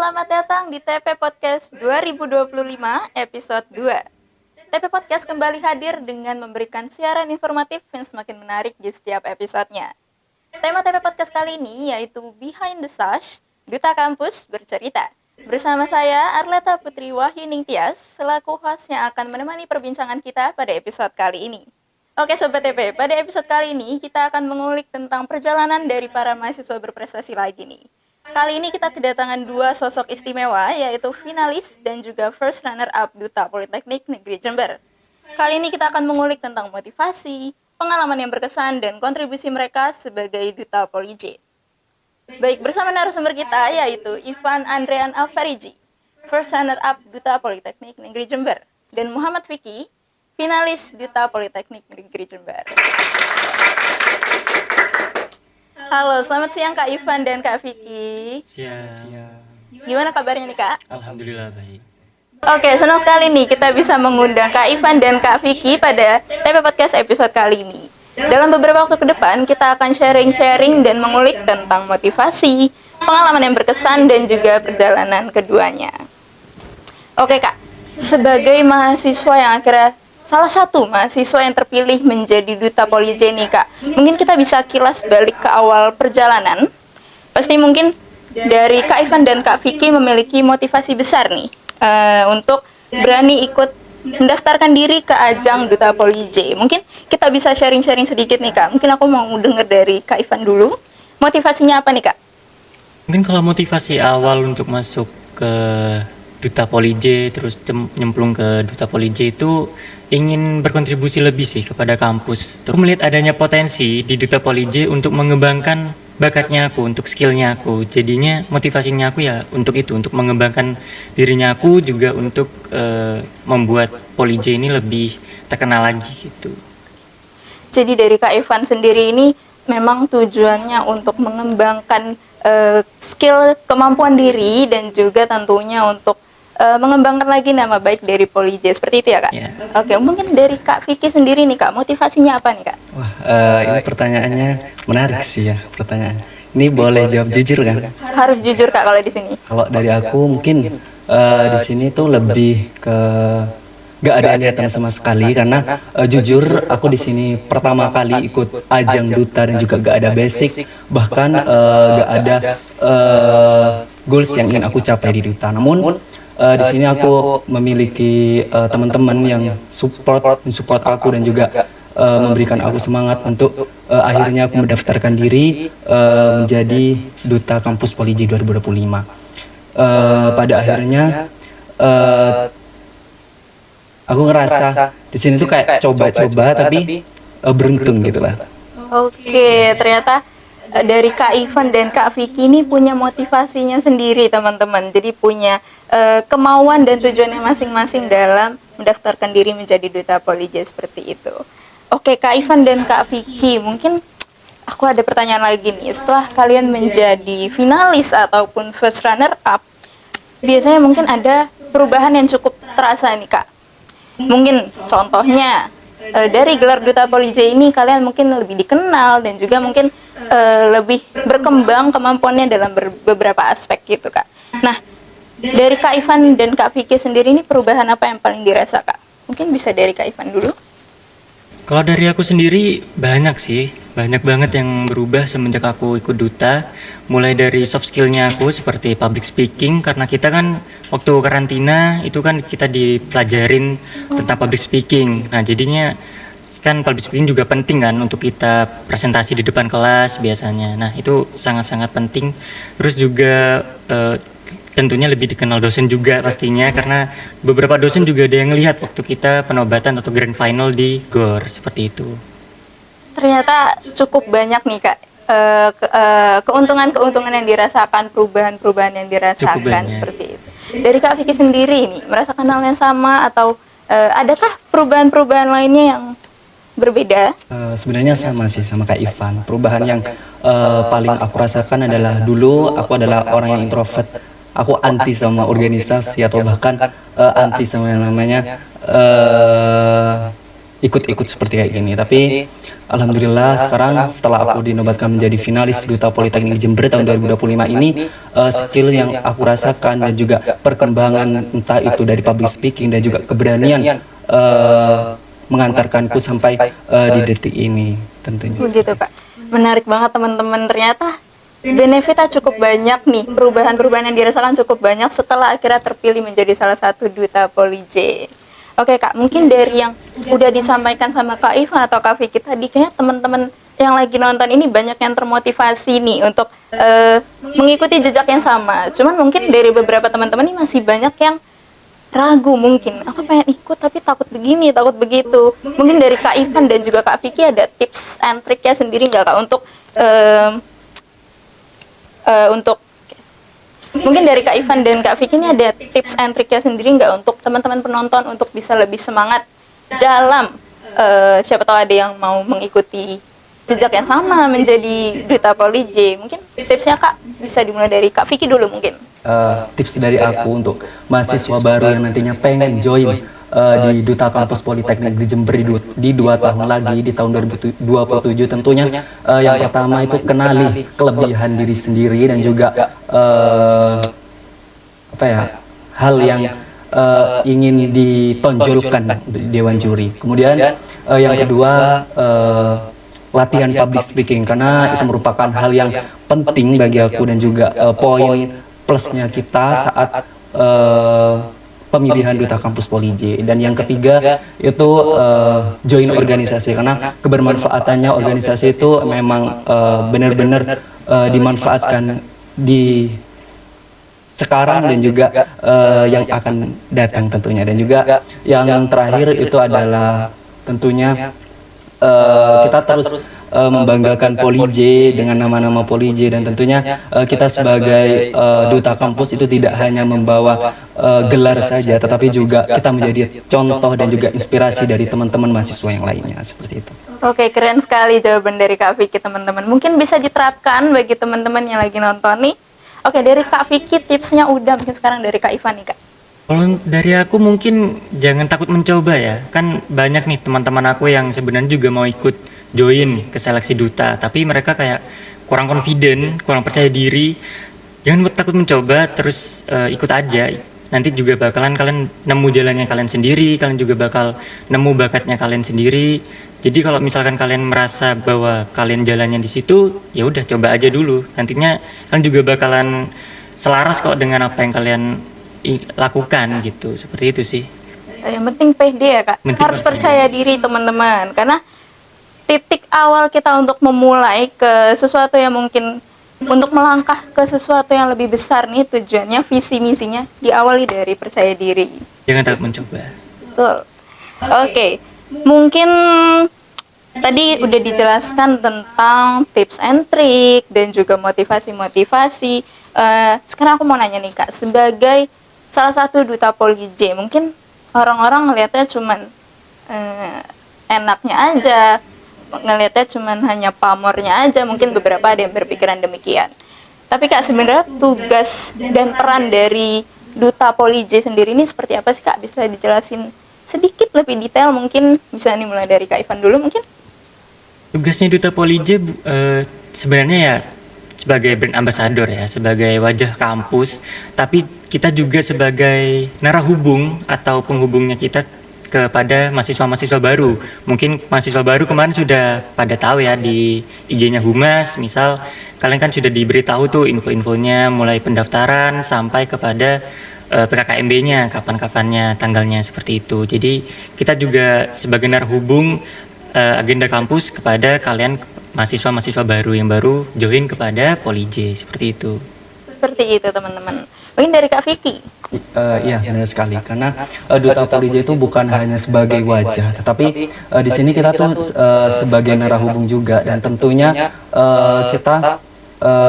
selamat datang di TP Podcast 2025 episode 2. TP Podcast kembali hadir dengan memberikan siaran informatif yang semakin menarik di setiap episodenya. Tema TP Podcast kali ini yaitu Behind the Sash, Duta Kampus Bercerita. Bersama saya Arleta Putri Wahyuning Tias, selaku host yang akan menemani perbincangan kita pada episode kali ini. Oke Sobat TP, pada episode kali ini kita akan mengulik tentang perjalanan dari para mahasiswa berprestasi lagi nih. Kali ini kita kedatangan dua sosok istimewa, yaitu finalis dan juga first runner-up Duta Politeknik Negeri Jember. Kali ini kita akan mengulik tentang motivasi, pengalaman yang berkesan, dan kontribusi mereka sebagai Duta Polij. Baik, bersama narasumber kita yaitu Ivan Andrean Alfariji, first runner-up Duta Politeknik Negeri Jember, dan Muhammad Vicky, finalis Duta Politeknik Negeri Jember. Halo, selamat siang Kak Ivan dan Kak Vicky. Siang. Gimana kabarnya nih Kak? Alhamdulillah baik. Oke, senang sekali nih kita bisa mengundang Kak Ivan dan Kak Vicky pada TP Podcast episode kali ini. Dalam beberapa waktu ke depan, kita akan sharing-sharing dan mengulik tentang motivasi, pengalaman yang berkesan, dan juga perjalanan keduanya. Oke Kak, sebagai mahasiswa yang akhirnya salah satu mahasiswa yang terpilih menjadi Duta Polij nih Kak, mungkin kita bisa kilas balik ke awal perjalanan. Pasti mungkin dari Kak Ivan dan Kak Vicky memiliki motivasi besar nih untuk berani ikut mendaftarkan diri ke ajang Duta Polij. Mungkin kita bisa sharing-sharing sedikit nih Kak. Mungkin aku mau dengar dari Kak Ivan dulu. Motivasinya apa nih Kak? Mungkin kalau motivasi awal untuk masuk ke Duta Polij terus nyemplung ke Duta Polij itu ingin berkontribusi lebih sih kepada kampus. Terus melihat adanya potensi di Duta Polij untuk mengembangkan bakatnya aku, untuk skillnya aku. Jadinya motivasinya aku ya untuk itu, untuk mengembangkan dirinya aku juga untuk membuat Polij ini lebih terkenal lagi gitu. Jadi dari Kak Ivan sendiri ini memang tujuannya untuk mengembangkan skill, kemampuan diri, dan juga tentunya untuk mengembangkan lagi nama baik dari Polij, seperti itu ya Kak? Yeah. Oke, mungkin dari Kak Vicky sendiri nih Kak, motivasinya apa nih Kak? Wah, ini pertanyaannya menarik sih ya pertanyaan. Ini boleh jawab jujur kan? Harus jujur Kak kalau di sini. Kalau dari aku mungkin di sini tuh lebih ke gak ada niatan sama sekali karena jujur aku di sini pertama kali ikut ajang duta dan juga gak ada basic, bahkan gak ada goals yang ingin aku capai di duta. Namun di sini aku memiliki teman-teman yang support aku dan juga memberikan aku semangat untuk akhirnya aku mendaftarkan diri menjadi Duta Kampus Polij 2025. Pada akhirnya aku ngerasa di sini tuh kayak coba-coba tapi beruntung gitu lah. Oke, ternyata dari Kak Ivan dan Kak Vicky ini punya motivasinya sendiri teman-teman. Jadi punya kemauan dan tujuannya masing-masing dalam mendaftarkan diri menjadi Duta Polij seperti itu. Oke, Kak Ivan dan Kak Vicky, mungkin aku ada pertanyaan lagi nih. Setelah kalian menjadi finalis ataupun first runner up, biasanya mungkin ada perubahan yang cukup terasa nih Kak. Mungkin contohnya dari gelar Duta Polij ini kalian mungkin lebih dikenal dan juga mungkin lebih berkembang kemampuannya dalam beberapa aspek gitu Kak. Nah, dari Kak Ivan dan Kak Vicky sendiri ini perubahan apa yang paling dirasa Kak? Mungkin bisa dari Kak Ivan dulu. Kalau dari aku sendiri banyak sih, banyak banget yang berubah semenjak aku ikut duta. Mulai dari soft skillnya aku seperti public speaking, karena kita kan waktu karantina itu kan kita dipelajarin tentang public speaking. Nah jadinya kan public speaking juga penting kan untuk kita presentasi di depan kelas biasanya. Nah itu sangat-sangat penting. Terus juga tentunya lebih dikenal dosen juga pastinya, karena beberapa dosen juga ada yang ngelihat waktu kita penobatan atau grand final di GOR seperti itu. Ternyata cukup banyak nih Kak keuntungan-keuntungan yang dirasakan, perubahan-perubahan yang dirasakan seperti itu. Dari Kak Vicky sendiri nih, merasakan hal yang sama atau adakah perubahan-perubahan lainnya yang berbeda? Sebenarnya sama sih sama kayak Ivan. Perubahan yang paling aku rasakan adalah dulu aku adalah orang yang introvert. Aku anti sama organisasi atau bahkan anti sama yang namanya ikut-ikut seperti kayak gini. Tapi alhamdulillah sekarang setelah aku dinobatkan menjadi finalis Duta Politeknik Jember tahun 2025 ini, skill yang aku rasakan dan juga perkembangan entah itu dari public speaking dan juga keberanian mengantarkanku sampai di detik ini tentunya. Begitu Kak. Menarik banget teman-teman, ternyata benefitnya cukup banyak nih, perubahan-perubahan yang dirasakan cukup banyak setelah akhirnya terpilih menjadi salah satu Duta Polij. Oke Kak, mungkin dari yang udah disampaikan sama Kak Ivan atau Kak Vicky tadi, kayaknya teman-teman yang lagi nonton ini banyak yang termotivasi nih untuk mengikuti jejak yang sama. Cuman mungkin dari beberapa teman-teman ini masih banyak yang ragu, mungkin aku pengen ikut tapi takut begini, takut begitu. Mungkin dari Kak Ivan dan juga Kak Vicky ada tips and triknya sendiri nggak Kak untuk mungkin dari Kak Ivan dan Kak Vicky ini ada tips and triknya sendiri nggak untuk teman-teman penonton untuk bisa lebih semangat dalam siapa tahu ada yang mau mengikuti jejak yang sama menjadi Duta Polij. Mungkin tipsnya Kak bisa dimulai dari Kak Vicky dulu mungkin. Tips dari aku untuk mahasiswa baru yang nantinya pengen join di Duta Kampus Politeknik di Jember di 2 tahun lagi di tahun 2027 tentunya yang pertama itu kenali kelebihan diri sendiri dan juga hal yang ingin ditonjolkan di Dewan Juri. Kemudian yang kedua latihan public speaking, karena itu merupakan hal yang penting bagi aku dan juga poin plusnya kita saat pemilihan Duta Kampus Polij. Dan yang ketiga itu join organisasi, karena kebermanfaatannya organisasi itu memang benar-benar dimanfaatkan di sekarang dan juga yang akan datang tentunya. Dan juga yang terakhir itu adalah tentunya kita terus membanggakan Polij dengan nama-nama Polij, dan tentunya kita sebagai Duta Kampus itu tidak hanya membawa gelar saja, tetapi juga kita menjadi contoh dan juga inspirasi dari teman-teman mahasiswa yang lainnya, seperti itu. Oke, keren sekali jawaban dari Kak Vicky teman-teman. Mungkin bisa diterapkan bagi teman-teman yang lagi nonton nih. Oke, dari Kak Vicky tipsnya udah, mungkin sekarang dari Kak Ivan nih Kak. Kalau dari aku mungkin jangan takut mencoba ya. Kan banyak nih teman-teman aku yang sebenarnya juga mau ikut join ke seleksi duta, tapi mereka kayak kurang confident, kurang percaya diri. Jangan takut mencoba, terus ikut aja. Nanti juga bakalan kalian nemu jalannya kalian sendiri, kalian juga bakal nemu bakatnya kalian sendiri. Jadi kalau misalkan kalian merasa bahwa kalian jalannya di situ, ya udah coba aja dulu. Nantinya kalian juga bakalan selaras kok dengan apa yang kalian lakukan gitu. Seperti itu sih. Yang penting pede ya Kak. Harus percaya diri teman-teman, karena titik awal kita untuk memulai ke sesuatu yang mungkin untuk melangkah ke sesuatu yang lebih besar nih, tujuannya, visi misinya diawali dari percaya diri. Jangan takut mencoba. Betul. Oke. Mungkin tadi udah dijelaskan tentang tips and trick dan juga motivasi-motivasi. Sekarang aku mau nanya nih Kak, sebagai salah satu Duta Polij, mungkin orang-orang ngelihatnya cuman enaknya aja, ngelihatnya cuman hanya pamornya aja, mungkin beberapa ada yang berpikiran demikian. Tapi Kak, sebenarnya tugas dan peran dari Duta Polij sendiri ini seperti apa sih Kak? Bisa dijelasin sedikit lebih detail mungkin? Bisa nih mulai dari Kak Ivan dulu mungkin. Tugasnya Duta Polij sebenarnya ya sebagai brand ambassador ya, sebagai wajah kampus, tapi kita juga sebagai narahubung atau penghubungnya kita kepada mahasiswa-mahasiswa baru. Mungkin mahasiswa baru kemarin sudah pada tahu ya di IG-nya Humas, misal kalian kan sudah diberitahu tuh info-infonya mulai pendaftaran sampai kepada PKKMB-nya, kapan-kapannya, tanggalnya, seperti itu. Jadi kita juga sebagai narahubung agenda kampus kepada kalian mahasiswa-mahasiswa baru yang baru join kepada Polij, seperti itu. Seperti itu teman-teman. Mungkin dari Kak Vicky. Iya benar sekali, karena Duta Polij itu bukan hanya sebagai wajah, tetapi di sini kita tuh sebagai narahubung juga, dan tentunya kita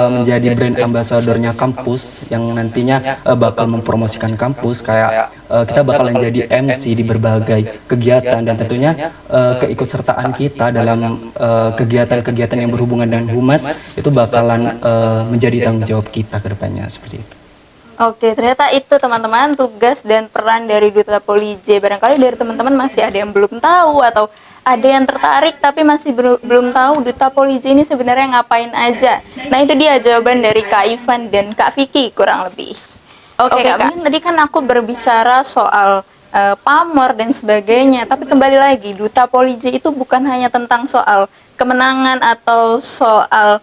menjadi brand ambassadornya kampus yang nantinya bakal mempromosikan kampus, kayak kita bakalan jadi MC di berbagai kegiatan, dan tentunya keikutsertaan kita dalam kegiatan-kegiatan yang berhubungan dengan Humas itu bakalan menjadi tanggung jawab kita ke depannya, seperti itu. Oke, ternyata itu teman-teman tugas dan peran dari Duta Poli J. Barangkali dari teman-teman masih ada yang belum tahu atau ada yang tertarik tapi masih belum tahu Duta Poli J ini sebenarnya ngapain aja. Nah, itu dia jawaban dari Kak Ivan dan Kak Vicky kurang lebih. Oke, Kak, mungkin tadi kan aku berbicara soal pamor dan sebagainya, tapi kembali lagi Duta Poli J itu bukan hanya tentang soal kemenangan atau soal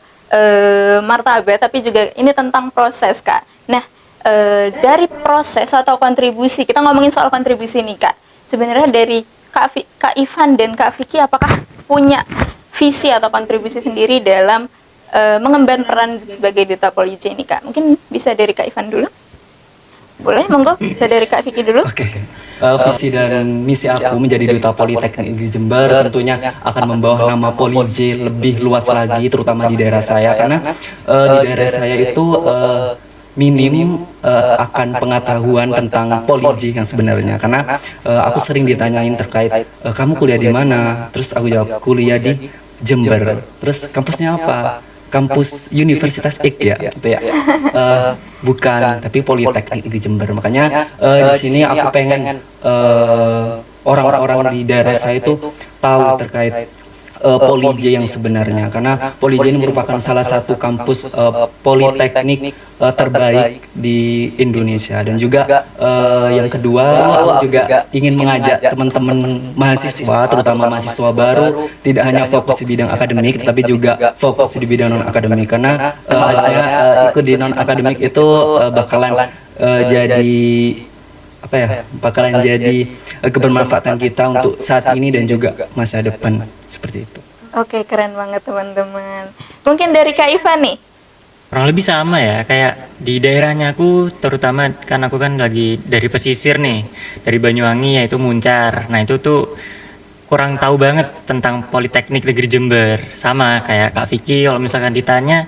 martabat, tapi juga ini tentang proses, Kak. Nah, dari proses atau kontribusi, kita ngomongin soal kontribusi nih, Kak. Sebenarnya dari Kak Ivan dan Kak Vicky, apakah punya visi atau kontribusi sendiri dalam mengemban peran sebagai Duta Poli J nih, Kak? Mungkin bisa dari Kak Ivan dulu? Boleh, monggo. Bisa dari Kak Vicky dulu? Oke. Visi dan misi aku menjadi Duta Politeknik di Jember tentunya akan membawa nama Poli J lebih luas lagi, terutama di daerah saya, karena di daerah saya itu minim akan pengetahuan tentang Poli J yang sebenarnya, karena aku sering ditanyain terkait kamu kuliah di mana, terus aku jawab kuliah di Jember, terus kampusnya apa? Kampus Universitas X ya, gitu ya. Bukan, tapi Politeknik di Jember. Makanya di sini aku pengen orang-orang di daerah saya itu tahu terkait Poli J yang sebenarnya, karena Poli J ini merupakan salah satu kampus politeknik terbaik di Indonesia. Dan juga yang kedua, aku juga ingin mengajak teman-teman mahasiswa, terutama mahasiswa baru, tidak hanya fokus di bidang akademik, tetapi juga fokus di bidang non akademik, karena ikut di non akademik itu bakalan jadi apa ya, bakalan jadi kebermanfaatan kita untuk saat ini dan juga masa depan, seperti itu. Oke, keren banget teman-teman. Mungkin dari Kak Ivan nih? Kurang lebih sama ya, kayak di daerahnya aku, terutama kan aku kan lagi dari pesisir nih, dari Banyuwangi yaitu Muncar. Nah itu tuh kurang tahu banget tentang Politeknik Negeri Jember. Sama kayak Kak Vicky, kalau misalkan ditanya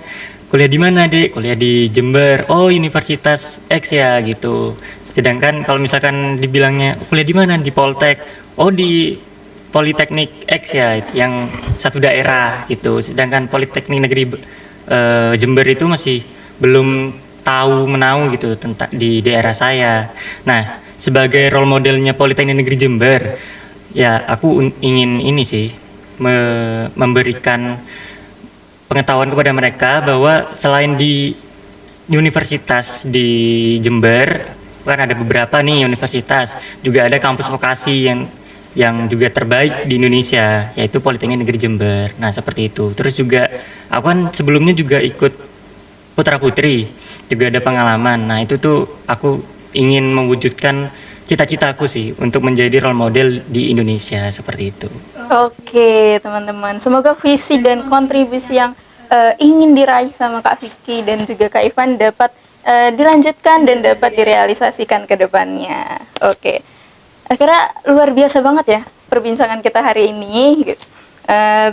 kuliah di mana, Dek? Kuliah di Jember. Oh, Universitas X ya gitu. Sedangkan kalau misalkan dibilangnya kuliah di mana? Di Poltek. Oh, di Politeknik X ya, yang satu daerah gitu. Sedangkan Politeknik Negeri Jember itu masih belum tahu menau gitu tentang di daerah saya. Nah, sebagai role modelnya Politeknik Negeri Jember, ya aku ingin ini sih memberikan pengetahuan kepada mereka bahwa selain di universitas di Jember, kan ada beberapa nih universitas, juga ada kampus vokasi yang juga terbaik di Indonesia, yaitu Politeknik Negeri Jember. Nah, seperti itu. Terus juga aku kan sebelumnya juga ikut Putra Putri, juga ada pengalaman. Nah, itu tuh aku ingin mewujudkan cita-citaku sih untuk menjadi role model di Indonesia, seperti itu. Oke, teman-teman. Semoga visi dan kontribusi yang ingin diraih sama Kak Vicky dan juga Kak Ivan dapat dilanjutkan dan dapat direalisasikan ke depannya. Oke. Akhirnya luar biasa banget ya perbincangan kita hari ini. Gitu.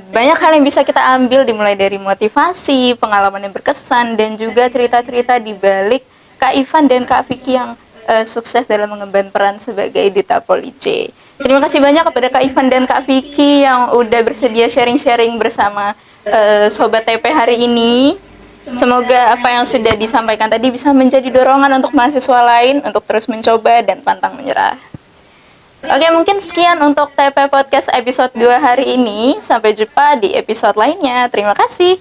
Banyak hal yang bisa kita ambil dimulai dari motivasi, pengalaman yang berkesan, dan juga cerita-cerita di balik Kak Ivan dan Kak Vicky yang sukses dalam mengemban peran sebagai Duta Poli J. Terima kasih banyak kepada Kak Ivan dan Kak Vicky yang udah bersedia sharing-sharing bersama Sobat TP hari ini. Semoga apa yang sudah disampaikan tadi bisa menjadi dorongan untuk mahasiswa lain untuk terus mencoba dan pantang menyerah. Oke, mungkin sekian untuk TP Podcast episode 2 hari ini. Sampai jumpa di episode lainnya. Terima kasih.